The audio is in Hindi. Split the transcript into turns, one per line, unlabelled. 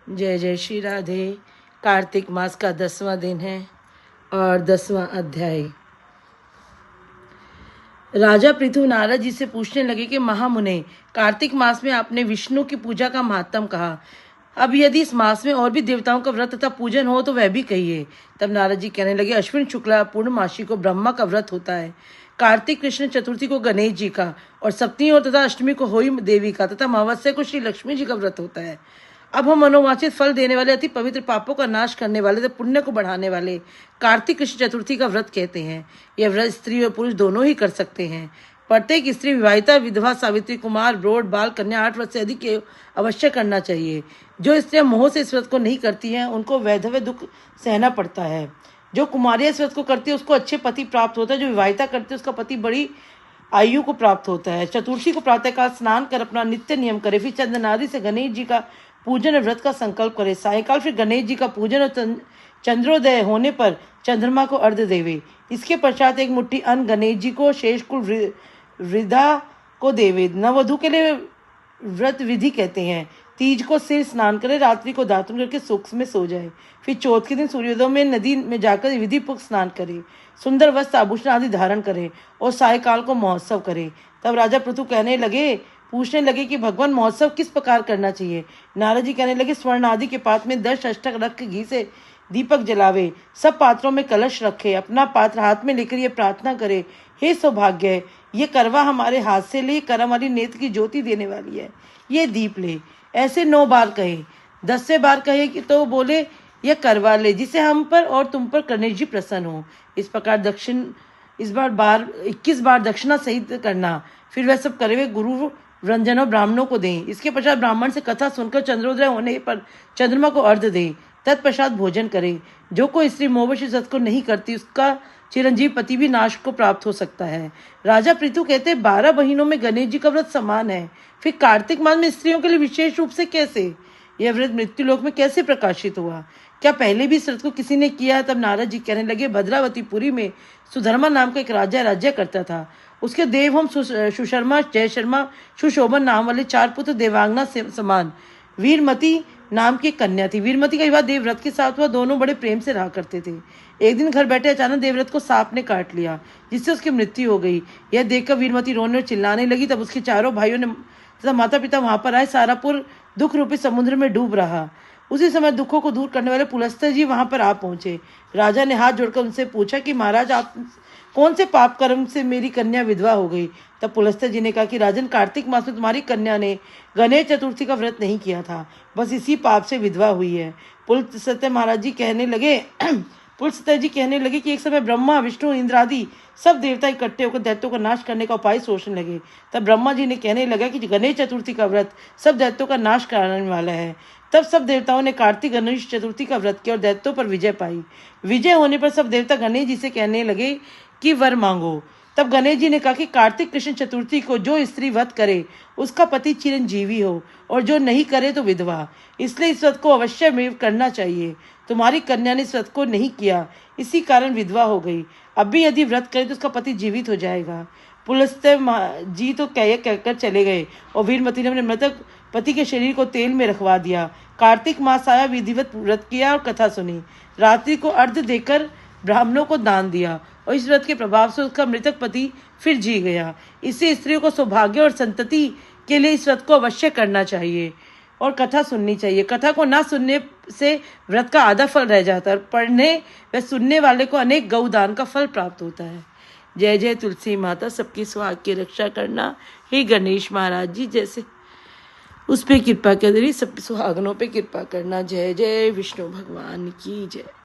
जय जय श्री राधे। कार्तिक मास का 10वां दिन है और 10वां अध्याय। राजा पृथु नारद जी से पूछने लगे कि महामुने, कार्तिक मास में आपने विष्णु की पूजा का महात्म कहा। अब यदि इस मास में और भी देवताओं का व्रत तथा पूजन हो तो वह भी कहिए। तब नारद जी कहने लगे, अश्विन शुक्ला पूर्णमासी को ब्रह्मा का व्रत होता है, कार्तिक कृष्ण चतुर्थी को गणेश जी का, और सप्तमी और तथा अष्टमी को होई देवी का, तथा अमावस्या को श्री लक्ष्मी जी का व्रत होता है। अब हम मनोवांछित फल देने वाले, अति पवित्र, पापों का नाश करने वाले तथा पुण्य को बढ़ाने वाले कार्तिक कृष्ण चतुर्थी का व्रत कहते हैं। यह व्रत स्त्री और पुरुष दोनों ही कर सकते हैं। प्रत्येक स्त्री, विवाहिता, विधवा, सावित्री, कुमार, ब्रोड, बाल, कन्या 8 वर्ष से अधिक के अवश्य करना चाहिए। जो स्त्रियां मोह से इस व्रत को नहीं करती हैं उनको वैधव्य दुख सहना पड़ता है। जो कुमारियां इस व्रत को करती है उसको अच्छे पति प्राप्त होता है। जो विवाहिता करती है उसका पति बड़ी आयु को प्राप्त होता है। चतुर्थी को प्रातःकाल स्नान कर अपना नित्य नियम करे, फिर चंदनादि से गणेश जी का पूजन और व्रत का संकल्प करे। सायकाल फिर गणेश जी का पूजन और चंद्रोदय होने पर चंद्रमा को अर्घ्य देवे। इसके पश्चात एक मुट्ठी अन्न गणेश जी को, शेषकुल वृद्धा को देवे। नववधु के लिए व्रत विधि कहते हैं। तीज को सिर स्नान करे, रात्रि को दातुन करके सुख में सो जाए। फिर चौथ के दिन सूर्योदय में नदी में जाकर विधि पूर्वक स्नान करे, सुंदर वस्त्र आभूषण आदि धारण करे और सायकाल को महोत्सव करे। तब राजा पृथु पूछने लगे कि भगवान, महोत्सव किस प्रकार करना चाहिए। नारद जी कहने लगे, स्वर्ण आदि के पात्र में 10 अष्टक रख घी से दीपक जलावे, सब पात्रों में कलश रखे, अपना पात्र हाथ में लेकर ये प्रार्थना करे, हे सौभाग्य, ये करवा हमारे हाथ से ले, करम वाली नेत्र की ज्योति देने वाली है, ये दीप ले। ऐसे 9 बार कहे। 10वें बार कहे कि तो बोले, यह करवा ले जिसे हम पर और तुम पर गणेश जी प्रसन्न हो। इस प्रकार इस बार 21 बार दक्षिणा सहित करना। फिर वह सब करे हुए गुरु व्यंजनों ब्राह्मणों को दें। इसके पश्चात ब्राह्मण से कथा सुनकर चंद्रोदय होने पर चंद्रमा को अर्घ्य दे। तत्पश्चात भोजन करे। जो कोई स्त्री मोहवश इस व्रत को नहीं करती उसका चिरंजीव पति भी नाश को प्राप्त हो सकता है। राजा पृथु कहते, 12 महीनों में गणेश जी का व्रत समान है, फिर कार्तिक मास में स्त्रियों के लिए विशेष रूप से कैसे? यह व्रत मृत्युलोक में कैसे प्रकाशित हुआ? क्या पहले भी इस व्रत को किसी ने किया? तब नारद जी कहने लगे, भद्रावतीपुरी में सुधर्मा नाम का एक राजा राज्य करता था। उसके देवहोम सुशर्मा, जयशर्मा, सुशोभन नाम वाले 4 पुत्र, देवांगना समान वीरमती नाम की कन्या थी। वीरमती का विवाह देवव्रत के साथ हुआ। दोनों बड़े प्रेम से रहा करते थे। एक दिन घर बैठे अचानक देवव्रत को सांप ने काट लिया, जिससे उसकी मृत्यु हो गई। यह देखकर वीरमती रोने और चिल्लाने लगी। तब उसके चारों भाइयों ने तथा माता पिता वहां पर आए। सारापुर दुख रूपी समुद्र में डूब रहा। उसी समय दुखों को दूर करने वाले पुलस्त्य जी वहां पर आ पहुंचे। राजा ने हाथ जोड़कर उनसे पूछा कि महाराज, आप कौन से पाप कर्म से मेरी कन्या विधवा हो गई? तब पुलस्त्य जी ने कहा कि राजन, कार्तिक मास में तुम्हारी कन्या ने गणेश चतुर्थी का व्रत नहीं किया था, बस इसी पाप से विधवा हुई है। पुलस्त्य महाराज जी कहने लगे पुलस्त्य जी कहने लगे कि एक समय ब्रह्मा, विष्णु, इंद्र आदि सब देवता इकट्ठे होकर दैत्यों का नाश करने का उपाय सोचने लगे। तब ब्रह्मा जी ने कहने लगा कि गणेश चतुर्थी का व्रत सब दैत्यों का नाश कराने वाला है। तब सब देवताओं ने कार्तिक गणेश चतुर्थी का व्रत किया और दैत्यों पर विजय पाई। विजय होने पर सब देवता गणेश जी से कहने लगे कि वर मांगो। तब गणेश जी ने कहा कि कार्तिक कृष्ण चतुर्थी को जो स्त्री व्रत करे उसका पति चिरंजीवी हो, और जो नहीं करे तो विधवा। इसलिए इस व्रत को अवश्य में करना चाहिए। तुम्हारी कन्या ने इस व्रत को नहीं किया, इसी कारण विधवा हो गई। अब भी यदि व्रत करे तो उसका पति जीवित हो जाएगा। पुलस्त्य जी तो कहकर चले गए और वीरमती ने अपने मृतक पति के शरीर को तेल में रखवा दिया। कार्तिक मास आया, विधिवत व्रत किया और कथा सुनी। रात्रि को अर्घ्य देकर ब्राह्मणों को दान दिया और इस व्रत के प्रभाव से उसका मृतक पति फिर जी गया। इससे स्त्रियों को सौभाग्य और संतति के लिए इस व्रत को अवश्य करना चाहिए और कथा सुननी चाहिए। कथा को ना सुनने से व्रत का आधा फल रह जाता है और पढ़ने व सुनने वाले को अनेक गौदान का फल प्राप्त होता है। जय जय तुलसी माता, सबकी सुहाग की रक्षा करना। हे गणेश महाराज जी, जैसे उस पर कृपा कर, सबके सुहागनों पे कृपा करना। जय जय विष्णु भगवान की जय।